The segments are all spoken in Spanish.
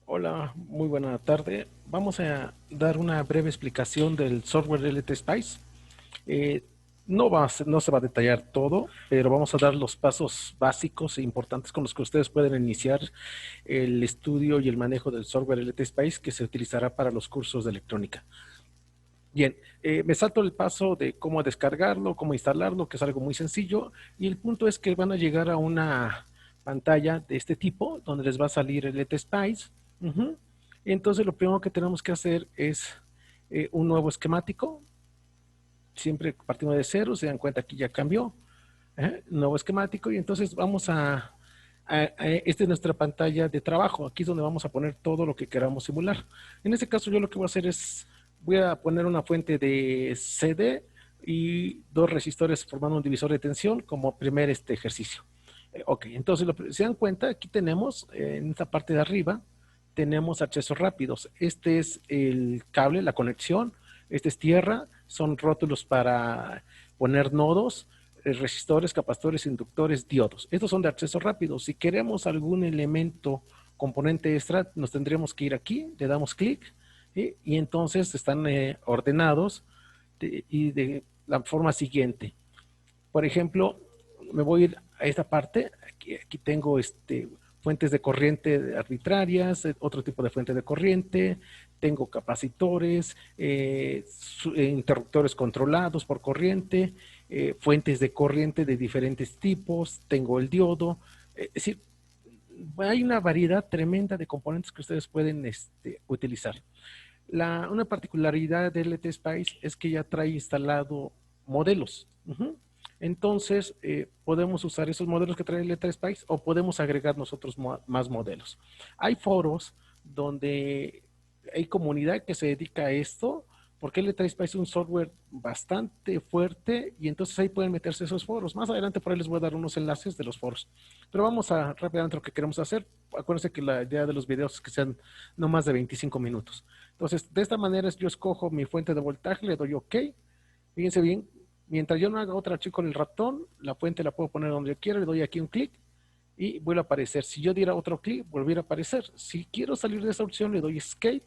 Hola, muy buena tarde. Vamos a dar una breve explicación del software LTSpice. Eh, no se va a detallar todo, pero vamos a dar los pasos básicos e importantes con los que ustedes pueden iniciar el estudio y el manejo del software LTSpice que se utilizará para los cursos de electrónica. Bien, me salto el paso de cómo descargarlo, cómo instalarlo, que es algo muy sencillo, y el punto es que van a llegar a una pantalla de este tipo, donde les va a salir el LTSpice. Ujú. Entonces lo primero que tenemos que hacer es un nuevo esquemático, siempre partimos de cero, se dan cuenta que ya cambió, nuevo esquemático, y entonces vamos esta es nuestra pantalla de trabajo, aquí es donde vamos a poner todo lo que queramos simular. En este caso yo lo que voy a hacer es, voy a poner una fuente de CD y dos resistores formando un divisor de tensión como primer ejercicio. Ok, entonces se dan cuenta, aquí tenemos en esta parte de arriba, tenemos accesos rápidos. Este es el cable, la conexión, este es tierra, son rótulos para poner nodos, resistores, capacitores, inductores, diodos. Estos son de acceso rápido. Si queremos algún elemento, componente extra, nos tendremos que ir aquí, le damos clic y entonces están ordenados y de la forma siguiente. Por ejemplo, me voy a ir a esta parte, aquí tengo fuentes de corriente arbitrarias, otro tipo de fuente de corriente, tengo capacitores, interruptores controlados por corriente, fuentes de corriente de diferentes tipos, tengo el diodo, es decir, hay una variedad tremenda de componentes que ustedes pueden utilizar. Una particularidad de LTSpice es que ya trae instalado modelos. Ujú. Entonces, podemos usar esos modelos que trae LTSpice o podemos agregar nosotros más modelos. Hay foros donde hay comunidad que se dedica a esto, porque LTSpice es un software bastante fuerte y entonces ahí pueden meterse esos foros. Más adelante por ahí les voy a dar unos enlaces de los foros. Pero vamos a rápidamente lo que queremos hacer. Acuérdense que la idea de los videos es que sean no más de 25 minutos. Entonces, de esta manera yo escojo mi fuente de voltaje, le doy OK. Fíjense bien, mientras yo no haga otra clic con el ratón, la fuente la puedo poner donde yo quiera, le doy aquí un clic y vuelve a aparecer. Si yo diera otro clic, volviera a aparecer. Si quiero salir de esa opción, le doy Escape,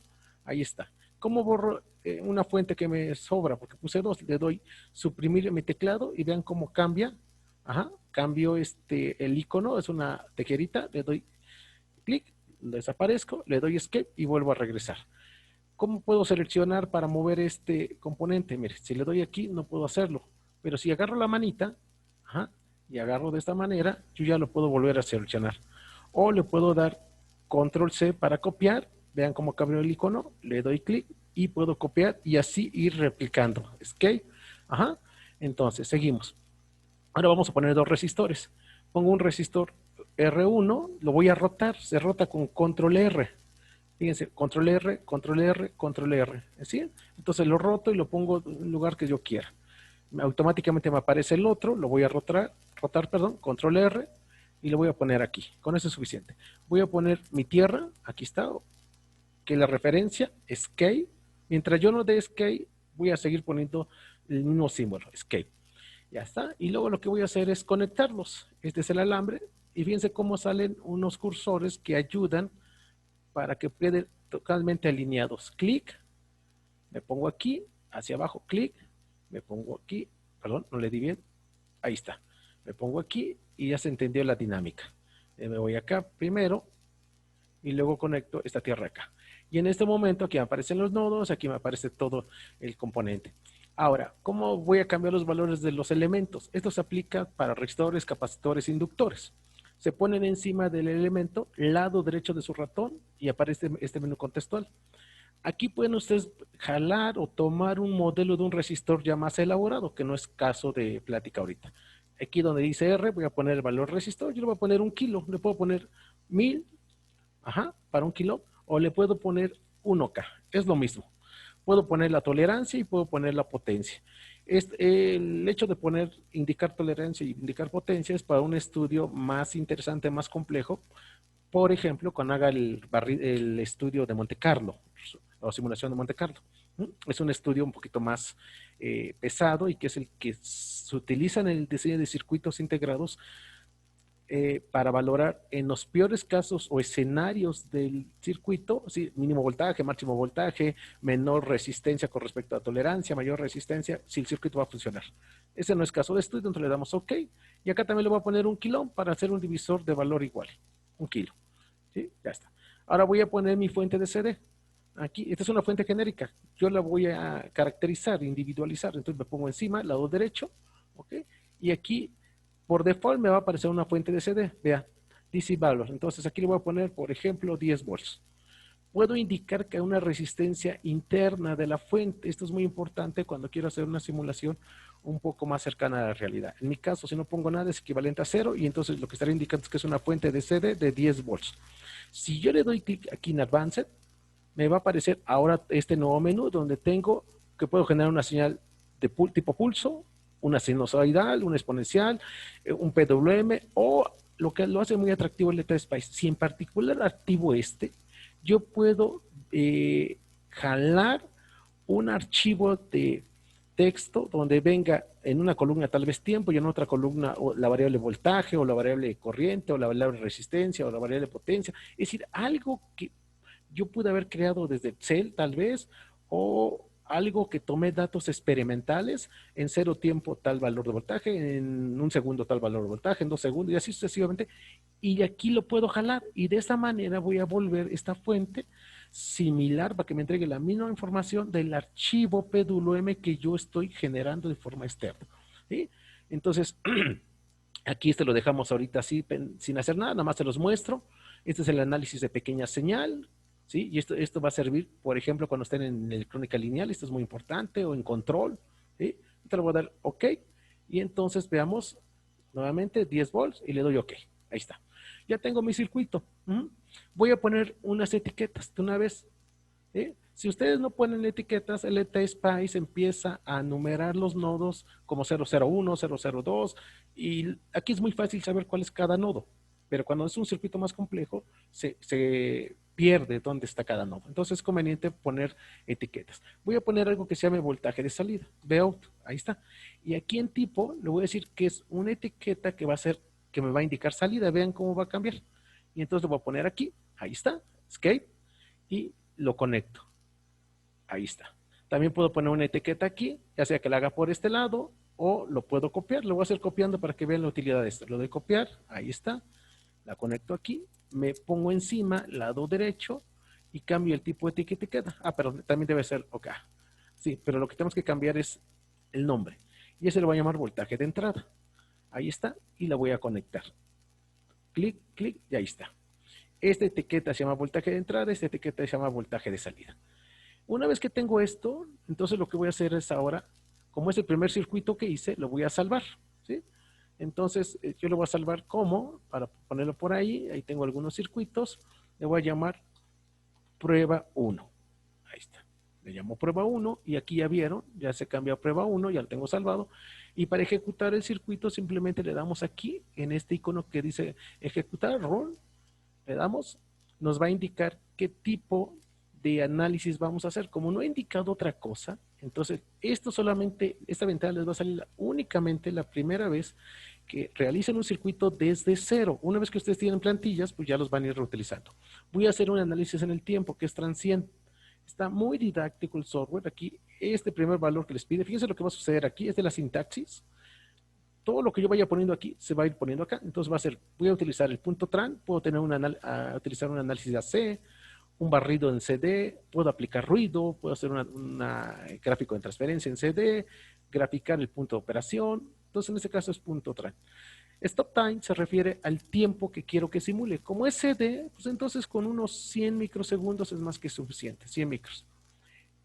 ahí está. ¿Cómo borro una fuente que me sobra? Porque puse dos, le doy suprimir mi teclado y vean cómo cambia. Ajá, cambio el icono, es una tejerita, le doy clic, desaparezco, le doy Escape y vuelvo a regresar. ¿Cómo puedo seleccionar para mover este componente? Mire, si le doy aquí no puedo hacerlo, pero si agarro la manita, ajá, y agarro de esta manera, yo ya lo puedo volver a seleccionar. O le puedo dar control C para copiar, vean cómo cambió el icono, le doy clic y puedo copiar y así ir replicando. Escape, ajá, entonces seguimos. Ahora vamos a poner dos resistores. Pongo un resistor R1, lo voy a rotar, se rota con control R. Fíjense, control R, control R, control R. ¿Sí? Entonces lo roto y lo pongo en un lugar que yo quiera. Automáticamente me aparece el otro, lo voy a rotar, perdón, control R y lo voy a poner aquí. Con eso es suficiente. Voy a poner mi tierra, aquí está, que la referencia escape. Mientras yo no dé escape, voy a seguir poniendo el mismo símbolo, escape. Ya está. Y luego lo que voy a hacer es conectarlos. Este es el alambre. Y fíjense cómo salen unos cursores que ayudan para que queden totalmente alineados. Clic, me pongo aquí, hacia abajo, clic, me pongo aquí, perdón, no le di bien, ahí está. Me pongo aquí y ya se entendió la dinámica. Me voy acá primero y luego conecto esta tierra acá. Y en este momento aquí me aparecen los nodos, aquí me aparece todo el componente. Ahora, ¿cómo voy a cambiar los valores de los elementos? Esto se aplica para resistores, capacitores, inductores. Se ponen encima del elemento, lado derecho de su ratón, y aparece este menú contextual. Aquí pueden ustedes jalar o tomar un modelo de un resistor ya más elaborado, que no es caso de plática ahorita. Aquí donde dice R, voy a poner el valor resistor, yo le voy a poner 1 kilo, le puedo poner 1000, ajá, para 1 kilo, o le puedo poner 1K, es lo mismo. Puedo poner la tolerancia y puedo poner la potencia. El hecho de indicar tolerancia y indicar potencia es para un estudio más interesante, más complejo. Por ejemplo, cuando haga el estudio de Monte Carlo, o simulación de Monte Carlo. Es un estudio un poquito más pesado y que es el que se utiliza en el diseño de circuitos integrados para valorar en los peores casos o escenarios del circuito, ¿sí? Mínimo voltaje, máximo voltaje, menor resistencia con respecto a tolerancia, mayor resistencia, si el circuito va a funcionar. Ese no es caso de estudio, entonces le damos OK. Y acá también le voy a poner un kilón para hacer un divisor de valor igual. Un kilo. ¿Sí? Ya está. Ahora voy a poner mi fuente de CD. Aquí, esta es una fuente genérica. Yo la voy a caracterizar, individualizar. Entonces me pongo encima, lado derecho. ¿Ok? Y aquí por default me va a aparecer una fuente de CD, vea, DC valor. Entonces aquí le voy a poner, por ejemplo, 10 volts. Puedo indicar que hay una resistencia interna de la fuente. Esto es muy importante cuando quiero hacer una simulación un poco más cercana a la realidad. En mi caso, si no pongo nada, es equivalente a 0 y entonces lo que estaré indicando es que es una fuente de CD de 10 volts. Si yo le doy clic aquí en Advanced, me va a aparecer ahora este nuevo menú donde tengo que puedo generar una señal de tipo pulso, una sinusoidal, una exponencial, un PWM o lo que lo hace muy atractivo el Letra Spice. Si en particular activo este, yo puedo jalar un archivo de texto donde venga en una columna tal vez tiempo y en otra columna la variable voltaje o la variable corriente o la variable resistencia o la variable potencia. Es decir, algo que yo pude haber creado desde Excel tal vez, o algo que tomé datos experimentales, en 0 tiempo tal valor de voltaje, en 1 segundo tal valor de voltaje, en 2 segundos y así sucesivamente, y aquí lo puedo jalar y de esta manera voy a volver esta fuente similar para que me entregue la misma información del archivo PWM que yo estoy generando de forma externa. ¿Sí? Entonces, aquí lo dejamos ahorita así sin hacer nada, nada más se los muestro. Este es el análisis de pequeña señal, ¿sí? Y esto va a servir, por ejemplo, cuando estén en electrónica lineal, esto es muy importante, o en control, ¿sí? Te lo voy a dar OK, y entonces veamos nuevamente 10 volts y le doy OK. Ahí está. Ya tengo mi circuito. Voy a poner unas etiquetas de una vez. ¿Sí? Si ustedes no ponen etiquetas, el ET-SPICE empieza a numerar los nodos como 001, 002, y aquí es muy fácil saber cuál es cada nodo, pero cuando es un circuito más complejo, se pierde dónde está cada nodo. Entonces es conveniente poner etiquetas. Voy a poner algo que se llame voltaje de salida, Vout, ahí está. Y aquí en tipo le voy a decir que es una etiqueta que va a ser, que me va a indicar salida, vean cómo va a cambiar. Y entonces lo voy a poner aquí, ahí está, escape, y lo conecto. Ahí está. También puedo poner una etiqueta aquí, ya sea que la haga por este lado o lo puedo copiar. Lo voy a hacer copiando para que vean la utilidad de esto. Lo doy copiar, ahí está. La conecto aquí, me pongo encima, lado derecho y cambio el tipo de etiqueta. Pero también debe ser OK. Sí, pero lo que tenemos que cambiar es el nombre. Y ese lo voy a llamar voltaje de entrada. Ahí está y la voy a conectar. Clic, clic y ahí está. Esta etiqueta se llama voltaje de entrada, esta etiqueta se llama voltaje de salida. Una vez que tengo esto, entonces lo que voy a hacer es ahora, como es el primer circuito que hice, lo voy a salvar, ¿sí? Entonces, yo lo voy a salvar como, para ponerlo por ahí tengo algunos circuitos, le voy a llamar prueba 1. Ahí está. Le llamo prueba 1 y aquí ya vieron, ya se cambia a prueba 1, ya lo tengo salvado. Y para ejecutar el circuito simplemente le damos aquí, en este icono que dice ejecutar, run, le damos, nos va a indicar qué tipo de análisis vamos a hacer. Como no he indicado otra cosa, entonces esto solamente, esta ventana les va a salir únicamente la primera vez que realicen un circuito desde cero. Una vez que ustedes tienen plantillas, pues ya los van a ir reutilizando. Voy a hacer un análisis en el tiempo que es transient. Está muy didáctico el software. Aquí, este primer valor que les pide, fíjense lo que va a suceder aquí, es de la sintaxis. Todo lo que yo vaya poniendo aquí se va a ir poniendo acá. Entonces va a ser, voy a utilizar el punto tran, puedo tener utilizar un análisis de AC, un barrido en CD, puedo aplicar ruido, puedo hacer un gráfico de transferencia en CD, graficar el punto de operación. Entonces en este caso es punto tran. Stop time se refiere al tiempo que quiero que simule. Como es CD, pues entonces con unos 100 microsegundos es más que suficiente, 100 micros.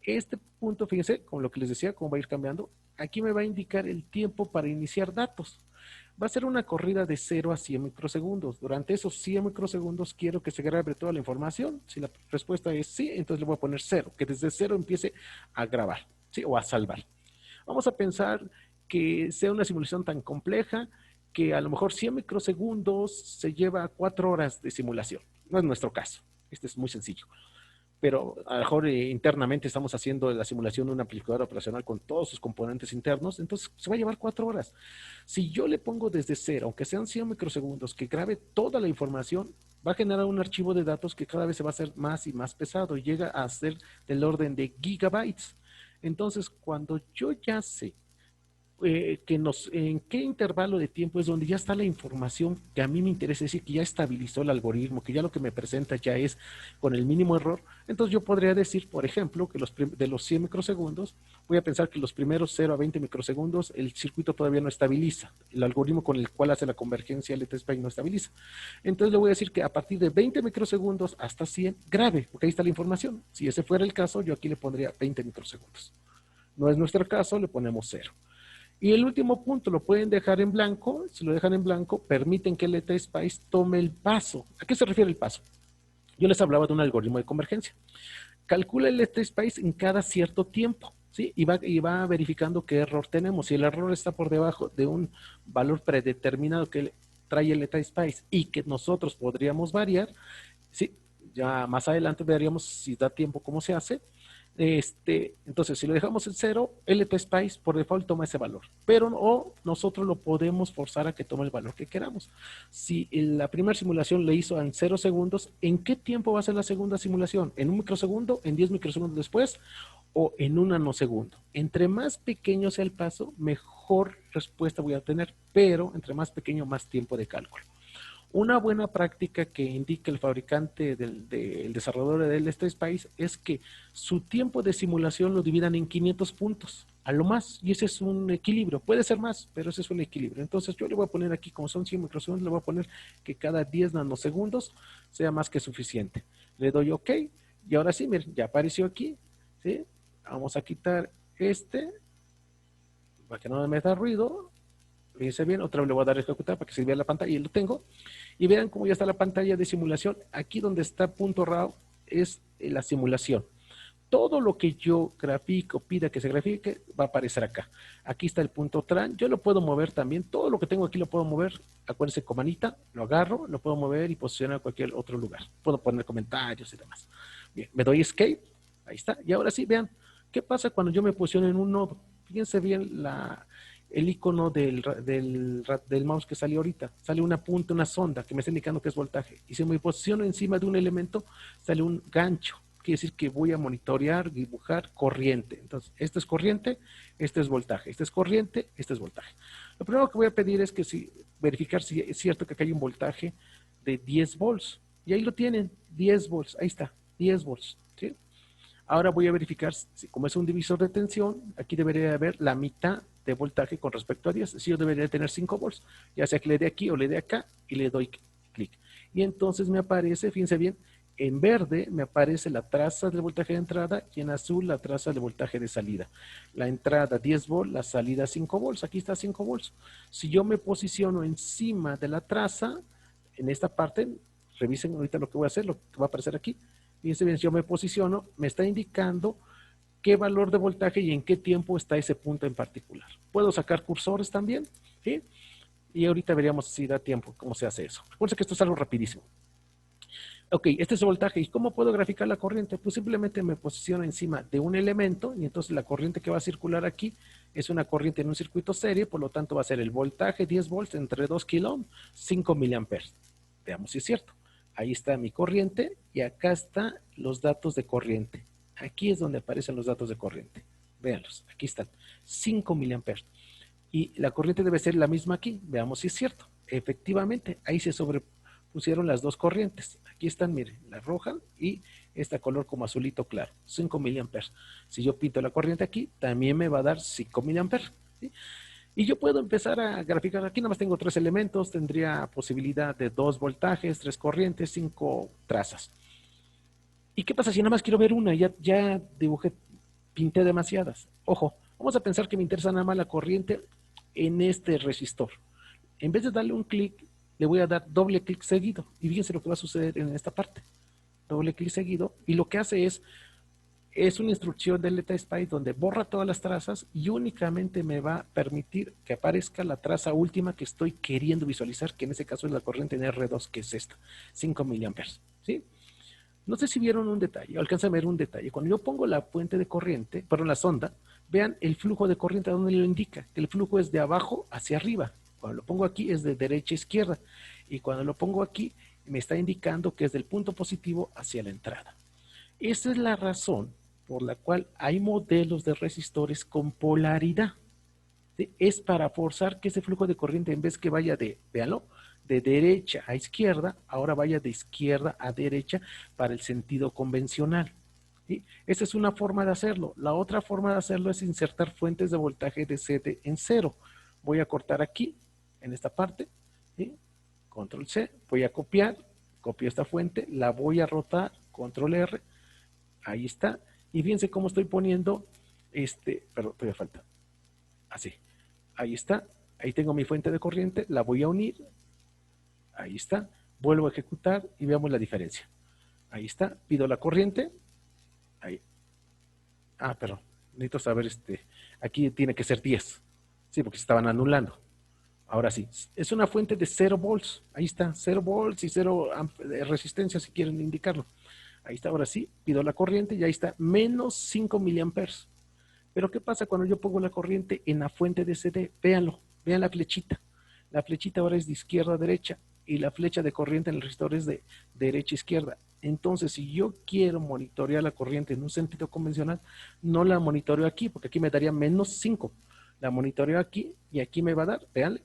Este punto, fíjense, como lo que les decía, cómo va a ir cambiando, aquí me va a indicar el tiempo para iniciar datos. Va a ser una corrida de 0 a 100 microsegundos. Durante esos 100 microsegundos quiero que se grabe toda la información. Si la respuesta es sí, entonces le voy a poner 0, que desde 0 empiece a grabar, ¿sí? O a salvar. Vamos a pensar que sea una simulación tan compleja que a lo mejor 100 microsegundos se lleva 4 horas de simulación. No es nuestro caso. Este es muy sencillo. pero a lo mejor internamente estamos haciendo la simulación de una amplificadora operacional con todos sus componentes internos, entonces se va a llevar 4 horas. Si yo le pongo desde cero, aunque sean 100 microsegundos, que grabe toda la información, va a generar un archivo de datos que cada vez se va a hacer más y más pesado y llega a ser del orden de gigabytes. Entonces, cuando yo ya sé en qué intervalo de tiempo es donde ya está la información que a mí me interesa, es decir, que ya estabilizó el algoritmo, que ya lo que me presenta ya es con el mínimo error, entonces yo podría decir, por ejemplo, que de los 100 microsegundos, voy a pensar que los primeros 0 a 20 microsegundos el circuito todavía no estabiliza, el algoritmo con el cual hace la convergencia LT-SPICE no estabiliza. Entonces le voy a decir que a partir de 20 microsegundos hasta 100, grave, porque ahí está la información. Si ese fuera el caso, yo aquí le pondría 20 microsegundos. No es nuestro caso, le ponemos 0. Y el último punto lo pueden dejar en blanco. Si lo dejan en blanco, permiten que el LT-SPICE tome el paso. ¿A qué se refiere el paso? Yo les hablaba de un algoritmo de convergencia. Calcula el LT-SPICE en cada cierto tiempo, ¿sí? Y va verificando qué error tenemos. Si el error está por debajo de un valor predeterminado que trae el LT-SPICE y que nosotros podríamos variar, ¿sí? Ya más adelante veríamos si da tiempo cómo se hace. Entonces, si lo dejamos en 0, LT-SPICE por default toma ese valor, pero nosotros lo podemos forzar a que tome el valor que queramos. Si la primera simulación le hizo en 0 segundos, ¿en qué tiempo va a ser la segunda simulación? ¿En 1 microsegundo? ¿En 10 microsegundos después? ¿O en 1 nanosegundo? Entre más pequeño sea el paso, mejor respuesta voy a tener, pero entre más pequeño, más tiempo de cálculo. Una buena práctica que indica el fabricante del desarrollador del LT-SPICE es que su tiempo de simulación lo dividan en 500 puntos, a lo más, y ese es un equilibrio. Puede ser más, pero ese es un equilibrio. Entonces yo le voy a poner aquí, como son 100 microsegundos, le voy a poner que cada 10 nanosegundos sea más que suficiente. Le doy OK, y ahora sí, miren, ya apareció aquí, ¿sí? Vamos a quitar para que no me meta ruido. Fíjense bien, otra vez le voy a dar a ejecutar para que se vea la pantalla y lo tengo. Y vean cómo ya está la pantalla de simulación. Aquí donde está punto RAW es la simulación. Todo lo que yo grafico, pida que se grafique, va a aparecer acá. Aquí está el punto TRAN. Yo lo puedo mover también. Todo lo que tengo aquí lo puedo mover. Acuérdense con manita, lo agarro, lo puedo mover y posicionar a cualquier otro lugar. Puedo poner comentarios y demás. Bien, me doy Escape. Ahí está. Y ahora sí, vean, ¿qué pasa cuando yo me posiciono en un nodo? Fíjense bien el icono del mouse que salió ahorita. Sale una punta, una sonda que me está indicando que es voltaje. Y si me posiciono encima de un elemento, sale un gancho. Quiere decir que voy a monitorear, dibujar corriente. Entonces, esto es corriente, este es voltaje. Este es corriente, este es voltaje. Lo primero que voy a pedir es que verificar si es cierto que acá hay un voltaje de 10 volts. Y ahí lo tienen, 10 volts. Ahí está, 10 volts. ¿Sí? Ahora voy a verificar, si, como es un divisor de tensión, aquí debería haber la mitad de voltaje con respecto a 10. Si yo debería tener 5 volts, ya sea que le dé aquí o le dé acá y le doy clic. Y entonces me aparece, fíjense bien, en verde me aparece la traza del voltaje de entrada y en azul la traza del voltaje de salida. La entrada 10 volts, la salida 5 volts. Aquí está 5 volts. Si yo me posiciono encima de la traza, en esta parte, revisen ahorita lo que voy a hacer, lo que va a aparecer aquí. Fíjense bien, si yo me posiciono, me está indicando qué valor de voltaje y en qué tiempo está ese punto en particular. Puedo sacar cursores también, ¿sí? Y ahorita veríamos si da tiempo cómo se hace eso. Recuerden que esto es algo rapidísimo. Ok, este es el voltaje. ¿Y cómo puedo graficar la corriente? Pues simplemente me posiciono encima de un elemento y entonces la corriente que va a circular aquí es una corriente en un circuito serie, por lo tanto va a ser el voltaje 10 volts entre 2 kilo, 5 miliamperes. Veamos si es cierto. Ahí está mi corriente y acá están los datos de corriente. Aquí es donde aparecen los datos de corriente. Véanlos, aquí están, 5 miliamperes. Y la corriente debe ser la misma aquí. Veamos si es cierto. Efectivamente, ahí se sobrepusieron las dos corrientes. Aquí están, miren, la roja y esta color como azulito claro, 5 miliamperes. Si yo pinto la corriente aquí, también me va a dar 5 miliamperes. ¿Sí? Y yo puedo empezar a graficar. Aquí nada más tengo 3 elementos. Tendría posibilidad de 2 voltajes, 3 corrientes, 5 trazas. ¿Y qué pasa si nada más quiero ver una? Ya dibujé, pinté demasiadas. Ojo, vamos a pensar que me interesa nada más la corriente en este resistor. En vez de darle un clic, le voy a dar doble clic seguido. Y fíjense lo que va a suceder en esta parte. Doble clic seguido. Y lo que hace es una instrucción del LT-SPICE donde borra todas las trazas y únicamente me va a permitir que aparezca la traza última que estoy queriendo visualizar, que en ese caso es la corriente en R2, que es esta, 5 miliamperes. ¿Sí? No sé si vieron un detalle, alcanzan a ver un detalle. Cuando yo pongo la fuente de corriente, perdón, la sonda, vean el flujo de corriente a dónde lo indica, que el flujo es de abajo hacia arriba. Cuando lo pongo aquí es de derecha a izquierda. Y cuando lo pongo aquí, me está indicando que es del punto positivo hacia la entrada. Esa es la razón por la cual hay modelos de resistores con polaridad. ¿Sí? Es para forzar que ese flujo de corriente, en vez que vaya de, véanlo, de derecha a izquierda, ahora vaya de izquierda a derecha para el sentido convencional. ¿Sí? Esa es una forma de hacerlo. La otra forma de hacerlo es insertar fuentes de voltaje de CD en cero. Voy a cortar aquí, en esta parte, ¿sí? Control C, voy a copiar, copio esta fuente, la voy a rotar, Control R, ahí está. Y fíjense cómo estoy poniendo, perdón, todavía falta, así. Ahí está, ahí tengo mi fuente de corriente, la voy a unir, ahí está, vuelvo a ejecutar y veamos la diferencia. Ahí está, pido la corriente, ahí. Perdón, necesito saber, aquí tiene que ser 10, sí, porque se estaban anulando. Ahora sí, es una fuente de 0 volts, ahí está, 0 volts y 0 de resistencia si quieren indicarlo. Ahí está, ahora sí, pido la corriente y ahí está, menos 5 miliamperes. Pero ¿qué pasa cuando yo pongo la corriente en la fuente de CD? Véanlo, vean la flechita. La flechita ahora es de izquierda a derecha y la flecha de corriente en el resistor es de derecha a izquierda. Entonces, si yo quiero monitorear la corriente en un sentido convencional, no la monitoreo aquí, porque aquí me daría menos 5. La monitoreo aquí y aquí me va a dar, veanle,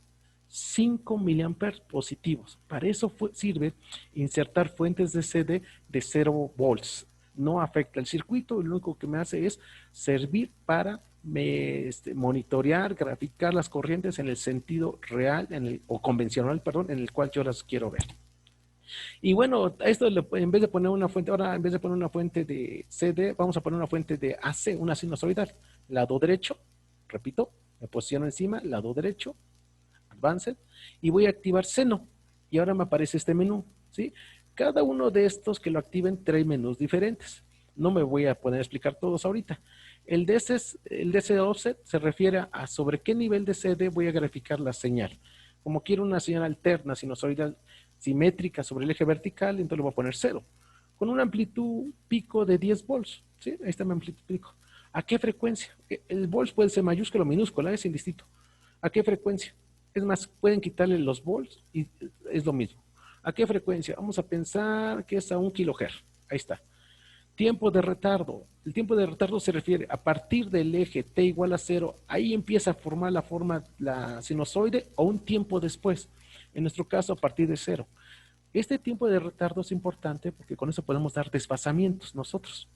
5 miliamperes positivos. Para eso sirve insertar fuentes de CD de 0 volts. No afecta el circuito, lo único que me hace es servir para monitorear, graficar las corrientes en el sentido real o convencional, perdón, en el cual yo las quiero ver. Y bueno, esto en vez de poner una fuente, ahora en vez de poner una fuente de CD, vamos a poner una fuente de AC, una sinusoidal. Lado derecho, repito, me posiciono encima, lado derecho, Advanced, y voy a activar seno. Y ahora me aparece este menú, ¿sí? Cada uno de estos que lo activen trae menús diferentes. No me voy a poner a explicar todos ahorita. El DC offset se refiere a sobre qué nivel de CD voy a graficar la señal. Como quiero una señal alterna, sinusoidal, simétrica sobre el eje vertical, entonces le voy a poner 0. Con una amplitud pico de 10 volts, ¿sí? Ahí está mi amplitud pico. ¿A qué frecuencia? El volts puede ser mayúsculo o minúscula, es indistinto. ¿A qué frecuencia? Es más, pueden quitarle los volts y es lo mismo. ¿A qué frecuencia? Vamos a pensar que es a 1 kHz. Ahí está. Tiempo de retardo. El tiempo de retardo se refiere a partir del eje t igual a 0, ahí empieza a formar la sinusoide o un tiempo después. En nuestro caso, a partir de 0. Este tiempo de retardo es importante porque con eso podemos dar desfasamientos nosotros.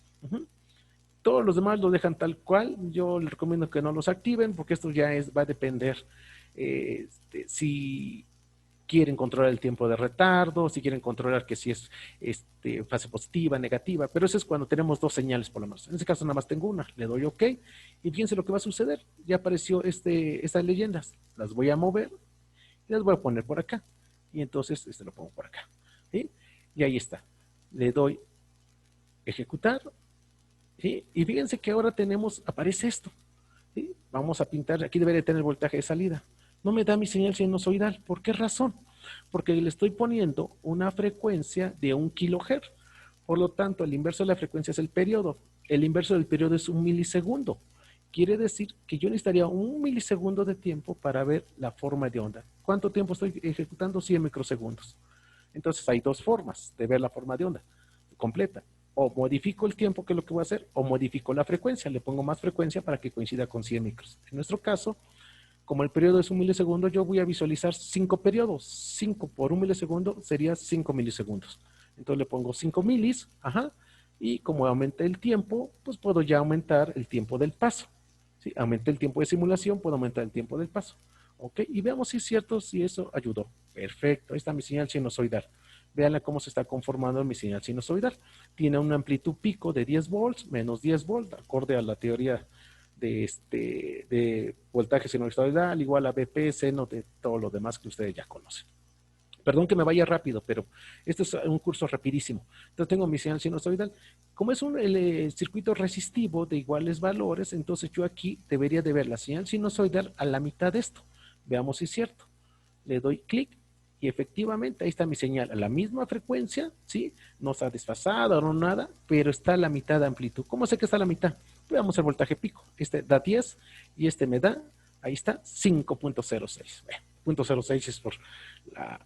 Todos los demás lo dejan tal cual. Yo les recomiendo que no los activen porque esto ya va a depender si quieren controlar el tiempo de retardo, si quieren controlar que si es fase positiva, negativa, pero eso es cuando tenemos dos señales por lo menos. En este caso nada más tengo una, le doy OK y fíjense lo que va a suceder. Ya apareció estas leyendas, las voy a mover y las voy a poner por acá. Y entonces lo pongo por acá. ¿Sí? Y ahí está. Le doy ejecutar. ¿Sí? Y fíjense que ahora aparece esto. ¿Sí? Vamos a pintar, aquí debería tener voltaje de salida. No me da mi señal sinusoidal. ¿Por qué razón? Porque le estoy poniendo una frecuencia de 1 kHz. Por lo tanto, el inverso de la frecuencia es el periodo. El inverso del periodo es 1 milisegundo. Quiere decir que yo necesitaría 1 milisegundo de tiempo para ver la forma de onda. ¿Cuánto tiempo estoy ejecutando? 100 microsegundos. Entonces hay dos formas de ver la forma de onda completa. O modifico el tiempo, que es lo que voy a hacer, o modifico la frecuencia. Le pongo más frecuencia para que coincida con 100 micros. En nuestro caso, como el periodo es 1 milisegundo, yo voy a visualizar 5 periodos. 5 por 1 milisegundo sería 5 milisegundos. Entonces le pongo 5 milis, y como aumenta el tiempo, pues puedo ya aumentar el tiempo del paso. ¿Sí? Aumenté el tiempo de simulación, puedo aumentar el tiempo del paso. ¿Ok? Y veamos si es cierto, si eso ayudó. Perfecto, ahí está mi señal sinusoidal. Veanla cómo se está conformando mi señal sinusoidal. Tiene una amplitud pico de 10 volts, menos 10 volts, acorde a la teoría de voltaje sinusoidal, igual a BP, seno, de todo lo demás que ustedes ya conocen. Perdón que me vaya rápido, pero este es un curso rapidísimo. Entonces tengo mi señal sinusoidal. Como es el circuito resistivo de iguales valores, entonces yo aquí debería de ver la señal sinusoidal a la mitad de esto. Veamos si es cierto. Le doy clic Y efectivamente ahí está mi señal a la misma frecuencia, ¿sí? No está desfasada, no nada, pero está a la mitad de amplitud. ¿Cómo sé que está a la mitad? Veamos el voltaje pico. Este da 10 y este me da, ahí está, 5.06. Bueno, 0.06 es por la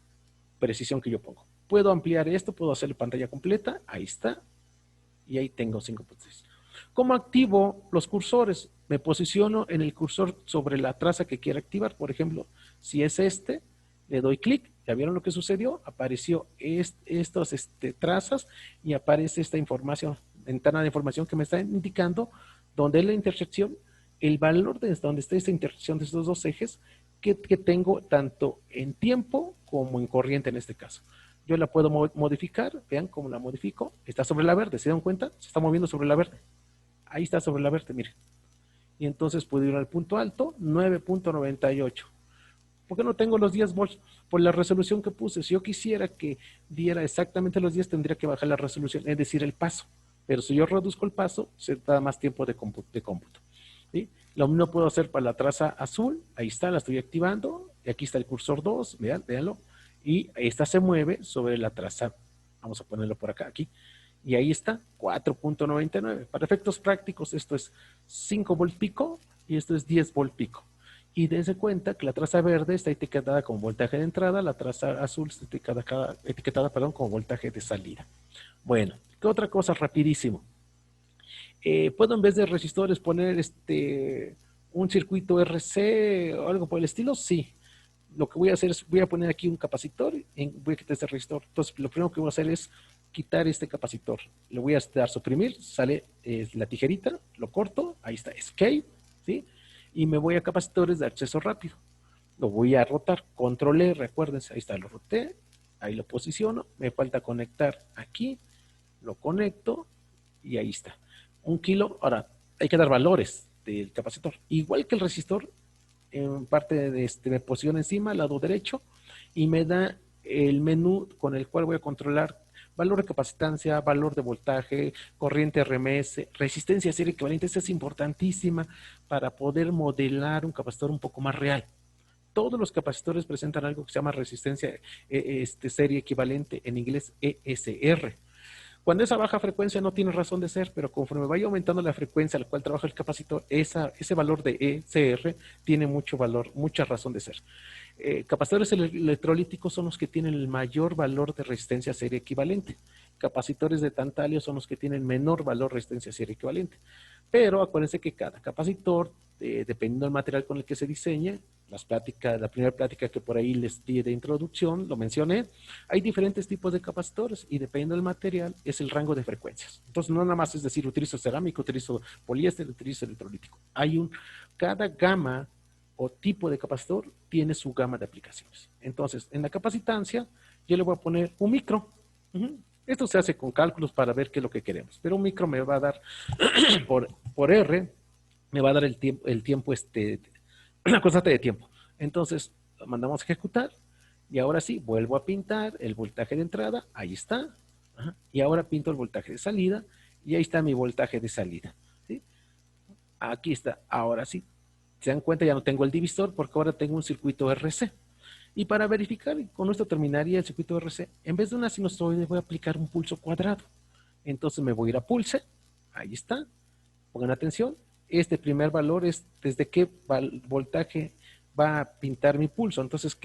precisión que yo pongo. Puedo ampliar esto, puedo hacer pantalla completa, ahí está, y ahí tengo 5.6. ¿Cómo activo los cursores? Me posiciono en el cursor sobre la traza que quiero activar. Por ejemplo, si es este, le doy clic. ¿Ya vieron lo que sucedió? Apareció estos trazas y aparece esta información, ventana de información que me está indicando dónde es la intersección, el valor de donde está esta intersección de estos dos ejes que tengo tanto en tiempo como en corriente en este caso. Yo la puedo modificar, vean cómo la modifico, está sobre la verde, ¿se dan cuenta? Se está moviendo sobre la verde. Ahí está sobre la verde, miren. Y entonces puedo ir al punto alto, 9.98. ¿Por qué no tengo los 10 volts? Por la resolución que puse. Si yo quisiera que diera exactamente los 10, tendría que bajar la resolución, es decir, el paso. Pero si yo reduzco el paso, se da más tiempo de cómputo. ¿Sí? Lo mismo puedo hacer para la traza azul. Ahí está, la estoy activando. Y aquí está el cursor 2, vean, véanlo. Y esta se mueve sobre la traza. Vamos a ponerlo por acá, aquí. Y ahí está, 4.99. Para efectos prácticos, esto es 5 volt pico y esto es 10 volt pico. Y dense cuenta que la traza verde está etiquetada como voltaje de entrada, la traza azul está etiquetada como voltaje de salida. Bueno, ¿qué otra cosa? Rapidísimo. ¿Puedo en vez de resistores poner un circuito RC o algo por el estilo? Sí. Lo que voy a hacer es, voy a poner aquí un capacitor, voy a quitar este resistor. Entonces, lo primero que voy a hacer es quitar este capacitor. Le voy a dar suprimir, sale la tijerita, lo corto, ahí está, escape, ¿sí? Y me voy a capacitores de acceso rápido. Lo voy a rotar, control E, recuérdense, ahí está, lo roté, ahí lo posiciono, me falta conectar aquí, lo conecto y ahí está. 1 kilo, ahora hay que dar valores del capacitor. Igual que el resistor, en parte de me posiciona encima, al lado derecho, y me da el menú con el cual voy a controlar valor de capacitancia, valor de voltaje, corriente RMS, resistencia serie equivalente. Esta es importantísima para poder modelar un capacitor un poco más real. Todos los capacitores presentan algo que se llama resistencia serie equivalente, en inglés ESR. Cuando esa baja frecuencia no tiene razón de ser, pero conforme vaya aumentando la frecuencia a la cual trabaja el capacitor, ese valor de ECR tiene mucho valor, mucha razón de ser. Capacitores electrolíticos son los que tienen el mayor valor de resistencia serie equivalente. Capacitores de tantalio son los que tienen menor valor de resistencia serie equivalente. Pero acuérdense que cada capacitor, dependiendo del material con el que se diseñe, la primera plática que por ahí les di de introducción, lo mencioné, hay diferentes tipos de capacitores y dependiendo del material es el rango de frecuencias. Entonces no nada más es decir, utilizo cerámico, utilizo poliéster, utilizo electrolítico. Cada gama o tipo de capacitor tiene su gama de aplicaciones. Entonces, en la capacitancia, yo le voy a poner un micro. Esto se hace con cálculos para ver qué es lo que queremos. Pero un micro me va a dar, por R, me va a dar el tiempo, una constante de tiempo. Entonces, lo mandamos a ejecutar y ahora sí, vuelvo a pintar el voltaje de entrada, ahí está. Y ahora pinto el voltaje de salida y ahí está mi voltaje de salida. ¿Sí? Aquí está, ahora sí. Se dan cuenta, ya no tengo el divisor porque ahora tengo un circuito RC. Y para verificar, con esto terminaría el circuito RC. En vez de una sinusoide voy a aplicar un pulso cuadrado. Entonces me voy a ir a pulse, ahí está. Pongan atención, este primer valor es desde qué voltaje va a pintar mi pulso. Entonces,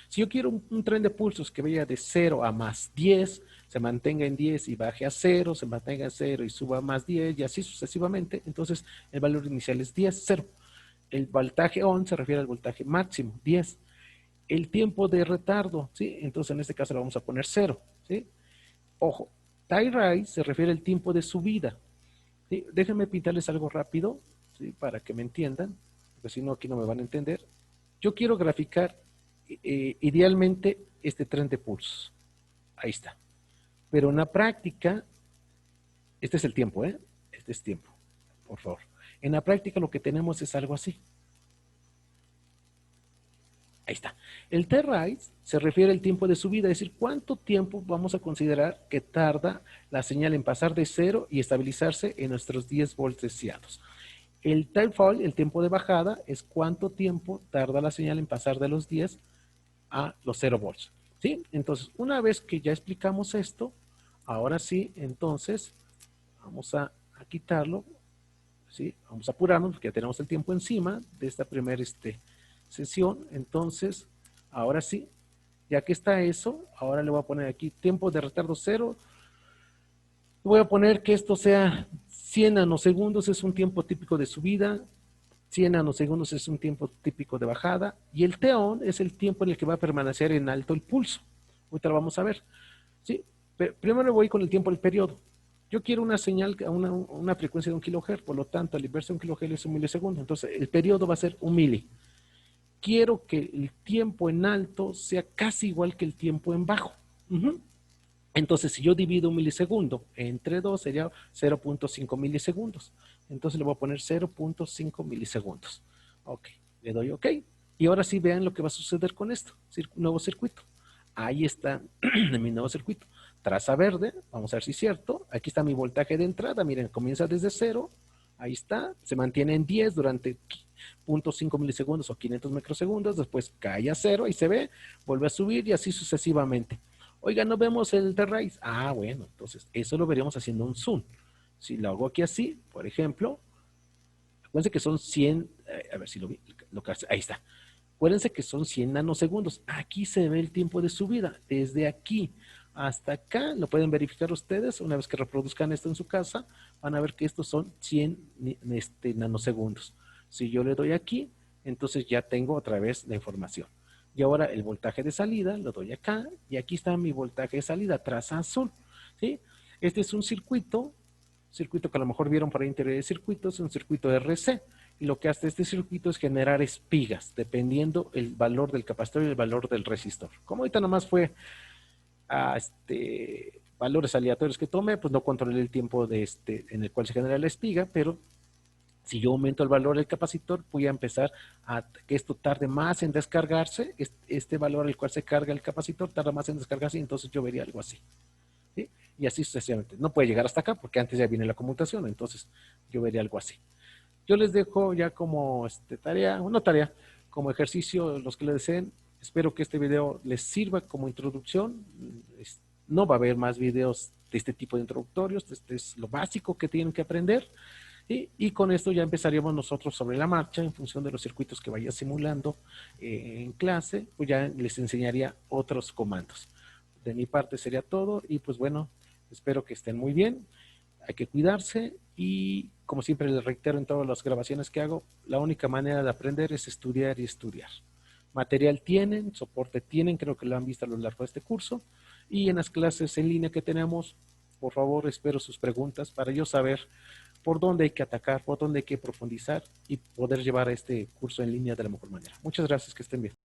si yo quiero un tren de pulsos que vaya de 0 a más 10, se mantenga en 10 y baje a 0, se mantenga en 0 y suba a más 10 y así sucesivamente, entonces el valor inicial es 10, 0. El voltaje on se refiere al voltaje máximo, 10. El tiempo de retardo, ¿sí? Entonces en este caso le vamos a poner 0, ¿sí? Ojo, tie rise se refiere al tiempo de subida. ¿Sí? Déjenme pintarles algo rápido, ¿sí? Para que me entiendan, porque si no aquí no me van a entender. Yo quiero graficar idealmente este tren de pulsos. Ahí está. Pero en la práctica, este es el tiempo, ¿eh? Este es tiempo, por favor. En la práctica lo que tenemos es algo así. Ahí está. El T-Rise se refiere al tiempo de subida, es decir, cuánto tiempo vamos a considerar que tarda la señal en pasar de 0 y estabilizarse en nuestros 10 volts deseados. El time fall, el tiempo de bajada, es cuánto tiempo tarda la señal en pasar de los 10 a los 0 volts. ¿Sí? Entonces, una vez que ya explicamos esto, ahora sí, entonces, vamos a quitarlo, ¿sí? Vamos a apurarnos porque ya tenemos el tiempo encima de esta primera sesión. Entonces, ahora sí, ya que está eso, ahora le voy a poner aquí tiempo de retardo 0. Voy a poner que esto sea 100 nanosegundos, es un tiempo típico de subida, 100 nanosegundos es un tiempo típico de bajada, y el TON es el tiempo en el que va a permanecer en alto el pulso. Ahorita lo vamos a ver. ¿Sí? Pero primero voy con el tiempo del periodo. Yo quiero una señal, una frecuencia de 1 kHz, por lo tanto, al inverso de 1 kHz es 1 milisegundo. Entonces, el periodo va a ser 1 mili. Quiero que el tiempo en alto sea casi igual que el tiempo en bajo. Entonces, si yo divido un milisegundo entre 2, sería 0.5 milisegundos. Entonces, le voy a poner 0.5 milisegundos. Ok, le doy OK. Y ahora sí vean lo que va a suceder con esto. Nuevo circuito. Ahí está mi nuevo circuito. Traza verde, vamos a ver si es cierto. Aquí está mi voltaje de entrada. Miren, comienza desde 0. Ahí está. Se mantiene en 10 durante 0.5 milisegundos o 500 microsegundos. Después cae a 0 y se ve. Vuelve a subir y así sucesivamente. Oiga, no vemos el de raíz. Ah, bueno, entonces eso lo veríamos haciendo un zoom. Si lo hago aquí así, por ejemplo, acuérdense que son 100, a ver si lo vi, ahí está. Acuérdense que son 100 nanosegundos. Aquí se ve el tiempo de subida. Desde aquí hasta acá, lo pueden verificar ustedes. Una vez que reproduzcan esto en su casa, van a ver que estos son 100 nanosegundos. Si yo le doy aquí, entonces ya tengo otra vez la información. Y ahora el voltaje de salida lo doy acá, y aquí está mi voltaje de salida, traza azul. ¿Sí? Este es un circuito que a lo mejor vieron por ahí interior de circuitos, un circuito RC. Y lo que hace este circuito es generar espigas, dependiendo el valor del capacitor y el valor del resistor. Como ahorita nomás fue a valores aleatorios que tomé, pues no controlé el tiempo en el cual se genera la espiga, pero si yo aumento el valor del capacitor, voy a empezar a que esto tarde más en descargarse. Este valor al cual se carga el capacitor tarda más en descargarse, y entonces yo vería algo así. ¿Sí? Y así sucesivamente. No puede llegar hasta acá porque antes ya viene la conmutación, entonces yo vería algo así. Yo les dejo ya como tarea, una tarea, como ejercicio, los que le deseen. Espero que este video les sirva como introducción. No va a haber más videos de este tipo de introductorios. Este es lo básico que tienen que aprender. Y con esto ya empezaríamos nosotros sobre la marcha, en función de los circuitos que vaya simulando en clase, pues ya les enseñaría otros comandos. De mi parte sería todo, y pues bueno, espero que estén muy bien. Hay que cuidarse, y como siempre les reitero en todas las grabaciones que hago, la única manera de aprender es estudiar y estudiar. Material tienen, soporte tienen, creo que lo han visto a lo largo de este curso, y en las clases en línea que tenemos, por favor, espero sus preguntas para yo saber por dónde hay que atacar, por dónde hay que profundizar y poder llevar este curso en línea de la mejor manera. Muchas gracias, que estén bien.